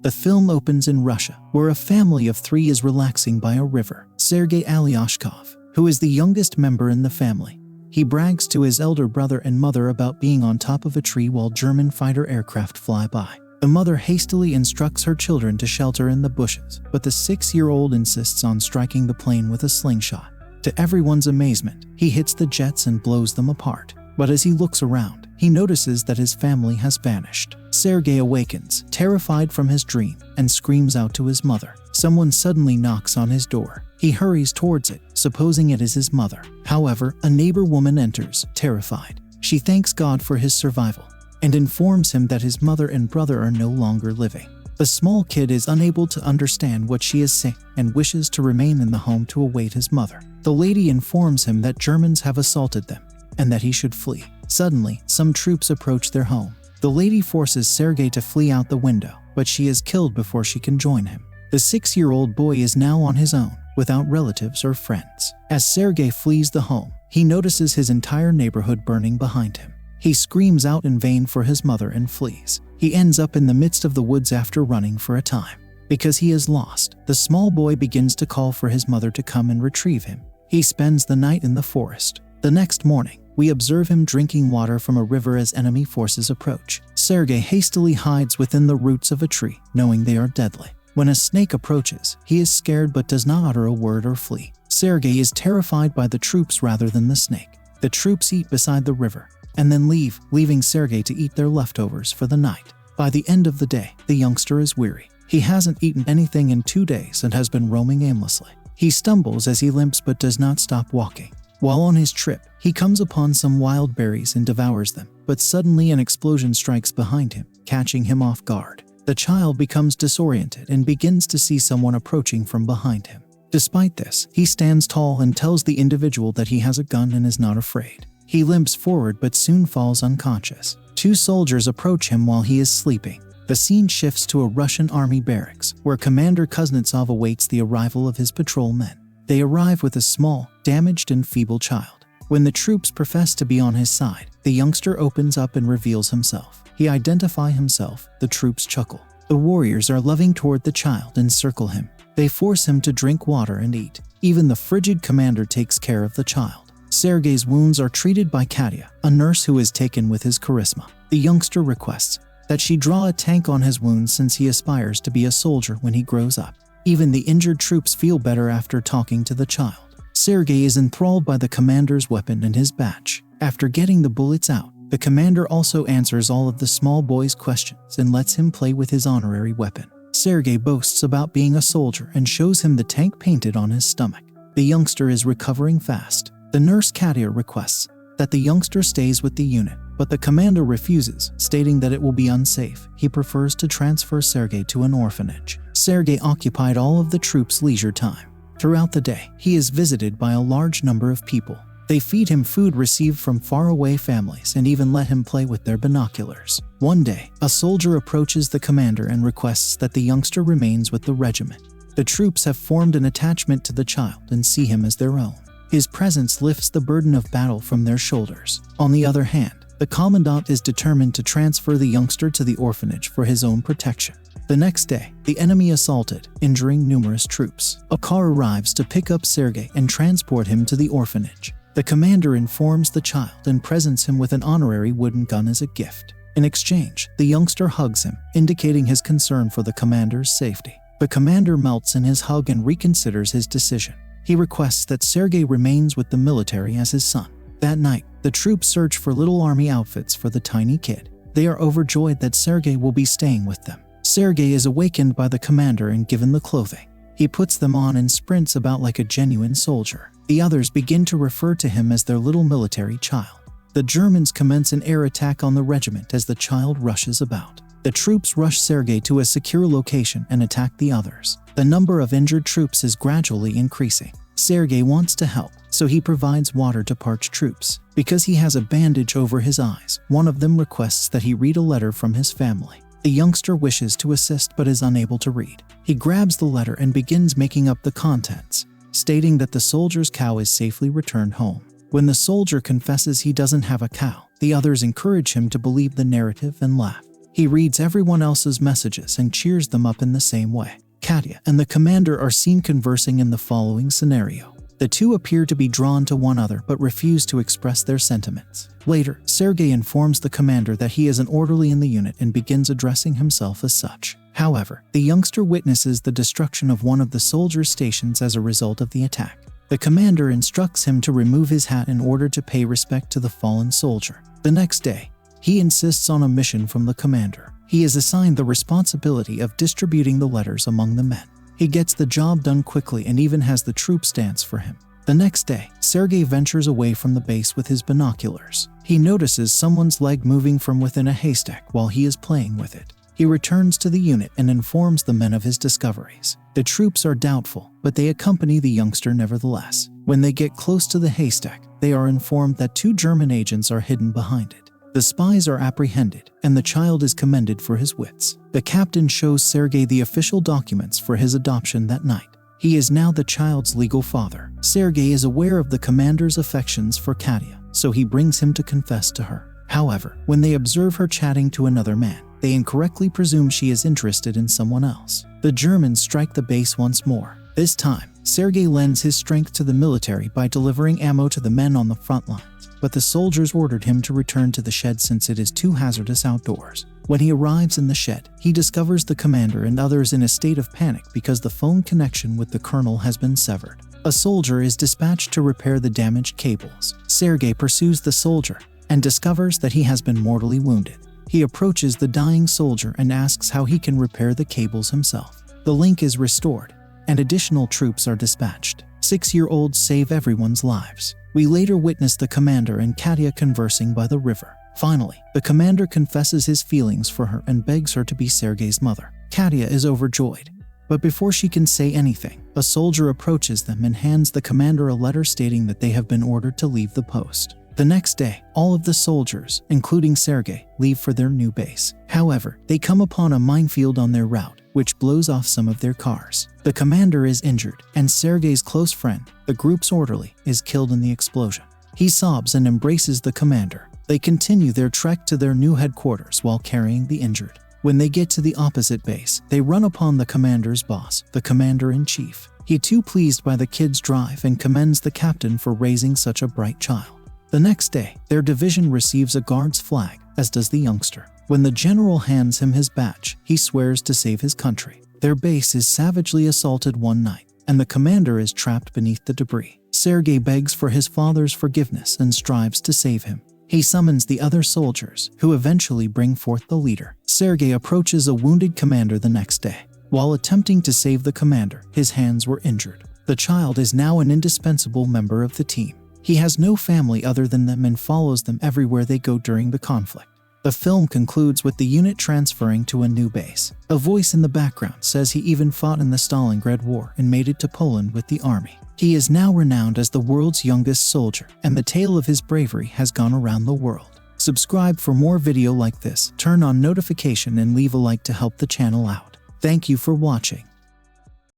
The film opens in Russia, where a family of 3 is relaxing by a river. Sergei Alyashkov, who is the youngest member in the family, he brags to his elder brother and mother about being on top of a tree while German fighter aircraft fly by. The mother hastily instructs her children to shelter in the bushes, but the 6-year-old insists on striking the plane with a slingshot. To everyone's amazement, he hits the jets and blows them apart. But as he looks around, he notices that his family has vanished. Sergei awakens, terrified from his dream, and screams out to his mother. Someone suddenly knocks on his door. He hurries towards it, supposing it is his mother. However, a neighbor woman enters, terrified. She thanks God for his survival and informs him that his mother and brother are no longer living. The small kid is unable to understand what she is saying and wishes to remain in the home to await his mother. The lady informs him that Germans have assaulted them and that he should flee. Suddenly, some troops approach their home. The lady forces Sergei to flee out the window, but she is killed before she can join him. The 6-year-old boy is now on his own, without relatives or friends. As Sergei flees the home, he notices his entire neighborhood burning behind him. He screams out in vain for his mother and flees. He ends up in the midst of the woods after running for a time. Because he is lost, the small boy begins to call for his mother to come and retrieve him. He spends the night in the forest. The next morning, we observe him drinking water from a river as enemy forces approach. Sergei hastily hides within the roots of a tree, knowing they are deadly. When a snake approaches, he is scared but does not utter a word or flee. Sergei is terrified by the troops rather than the snake. The troops eat beside the river and then leave, leaving Sergei to eat their leftovers for the night. By the end of the day, the youngster is weary. He hasn't eaten anything in 2 days and has been roaming aimlessly. He stumbles as he limps but does not stop walking. While on his trip, he comes upon some wild berries and devours them, but suddenly an explosion strikes behind him, catching him off guard. The child becomes disoriented and begins to see someone approaching from behind him. Despite this, he stands tall and tells the individual that he has a gun and is not afraid. He limps forward but soon falls unconscious. 2 soldiers approach him while he is sleeping. The scene shifts to a Russian army barracks, where Commander Kuznetsov awaits the arrival of his patrol men. They arrive with a small, damaged and feeble child. When the troops profess to be on his side, the youngster opens up and reveals himself. He identifies himself. The troops chuckle. The warriors are loving toward the child and circle him. They force him to drink water and eat. Even the frigid commander takes care of the child. Sergei's wounds are treated by Katya, a nurse who is taken with his charisma. The youngster requests that she draw a tank on his wounds since he aspires to be a soldier when he grows up. Even the injured troops feel better after talking to the child. Sergei is enthralled by the commander's weapon and his badge. After getting the bullets out, the commander also answers all of the small boy's questions and lets him play with his honorary weapon. Sergei boasts about being a soldier and shows him the tank painted on his stomach. The youngster is recovering fast. The nurse Katya requests that the youngster stays with the unit, but the commander refuses, stating that it will be unsafe. He prefers to transfer Sergei to an orphanage. Sergei occupied all of the troops' leisure time. Throughout the day, he is visited by a large number of people. They feed him food received from faraway families and even let him play with their binoculars. One day, a soldier approaches the commander and requests that the youngster remains with the regiment. The troops have formed an attachment to the child and see him as their own. His presence lifts the burden of battle from their shoulders. On the other hand, the commandant is determined to transfer the youngster to the orphanage for his own protection. The next day, the enemy assaulted, injuring numerous troops. A car arrives to pick up Sergei and transport him to the orphanage. The commander informs the child and presents him with an honorary wooden gun as a gift. In exchange, the youngster hugs him, indicating his concern for the commander's safety. The commander melts in his hug and reconsiders his decision. He requests that Sergei remains with the military as his son. That night, the troops search for little army outfits for the tiny kid. They are overjoyed that Sergei will be staying with them. Sergei is awakened by the commander and given the clothing. He puts them on and sprints about like a genuine soldier. The others begin to refer to him as their little military child. The Germans commence an air attack on the regiment as the child rushes about. The troops rush Sergei to a secure location and attack the others. The number of injured troops is gradually increasing. Sergei wants to help, so he provides water to parched troops. Because he has a bandage over his eyes, one of them requests that he read a letter from his family. The youngster wishes to assist but is unable to read. He grabs the letter and begins making up the contents, stating that the soldier's cow is safely returned home. When the soldier confesses he doesn't have a cow, the others encourage him to believe the narrative and laugh. He reads everyone else's messages and cheers them up in the same way. Katya and the commander are seen conversing in the following scenario. The two appear to be drawn to one another but refuse to express their sentiments. Later, Sergei informs the commander that he is an orderly in the unit and begins addressing himself as such. However, the youngster witnesses the destruction of one of the soldiers' stations as a result of the attack. The commander instructs him to remove his hat in order to pay respect to the fallen soldier. The next day, he insists on a mission from the commander. He is assigned the responsibility of distributing the letters among the men. He gets the job done quickly and even has the troops dance for him. The next day, Sergei ventures away from the base with his binoculars. He notices someone's leg moving from within a haystack while he is playing with it. He returns to the unit and informs the men of his discoveries. The troops are doubtful, but they accompany the youngster nevertheless. When they get close to the haystack, they are informed that 2 German agents are hidden behind it. The spies are apprehended, and the child is commended for his wits. The captain shows Sergei the official documents for his adoption that night. He is now the child's legal father. Sergei is aware of the commander's affections for Katya, so he brings him to confess to her. However, when they observe her chatting to another man, they incorrectly presume she is interested in someone else. The Germans strike the base once more. This time, Sergei lends his strength to the military by delivering ammo to the men on the front lines, but the soldiers ordered him to return to the shed since it is too hazardous outdoors. When he arrives in the shed, he discovers the commander and others in a state of panic because the phone connection with the colonel has been severed. A soldier is dispatched to repair the damaged cables. Sergei pursues the soldier and discovers that he has been mortally wounded. He approaches the dying soldier and asks how he can repair the cables himself. The link is restored, and additional troops are dispatched. 6-year-olds save everyone's lives. We later witness the commander and Katya conversing by the river. Finally, the commander confesses his feelings for her and begs her to be Sergei's mother. Katya is overjoyed, but before she can say anything, a soldier approaches them and hands the commander a letter stating that they have been ordered to leave the post. The next day, all of the soldiers, including Sergei, leave for their new base. However, they come upon a minefield on their route, which blows off some of their cars. The commander is injured, and Sergei's close friend, the group's orderly, is killed in the explosion. He sobs and embraces the commander. They continue their trek to their new headquarters while carrying the injured. When they get to the opposite base, they run upon the commander's boss, the commander-in-chief. He too pleased by the kid's drive and commends the captain for raising such a bright child. The next day, their division receives a guard's flag, as does the youngster. When the general hands him his badge, he swears to save his country. Their base is savagely assaulted one night, and the commander is trapped beneath the debris. Sergei begs for his father's forgiveness and strives to save him. He summons the other soldiers, who eventually bring forth the leader. Sergei approaches a wounded commander the next day. While attempting to save the commander, his hands were injured. The child is now an indispensable member of the team. He has no family other than them and follows them everywhere they go during the conflict. The film concludes with the unit transferring to a new base. A voice in the background says he even fought in the Stalingrad War and made it to Poland with the army. He is now renowned as the world's youngest soldier, and the tale of his bravery has gone around the world. Subscribe for more video like this, turn on notification and leave a like to help the channel out. Thank you for watching.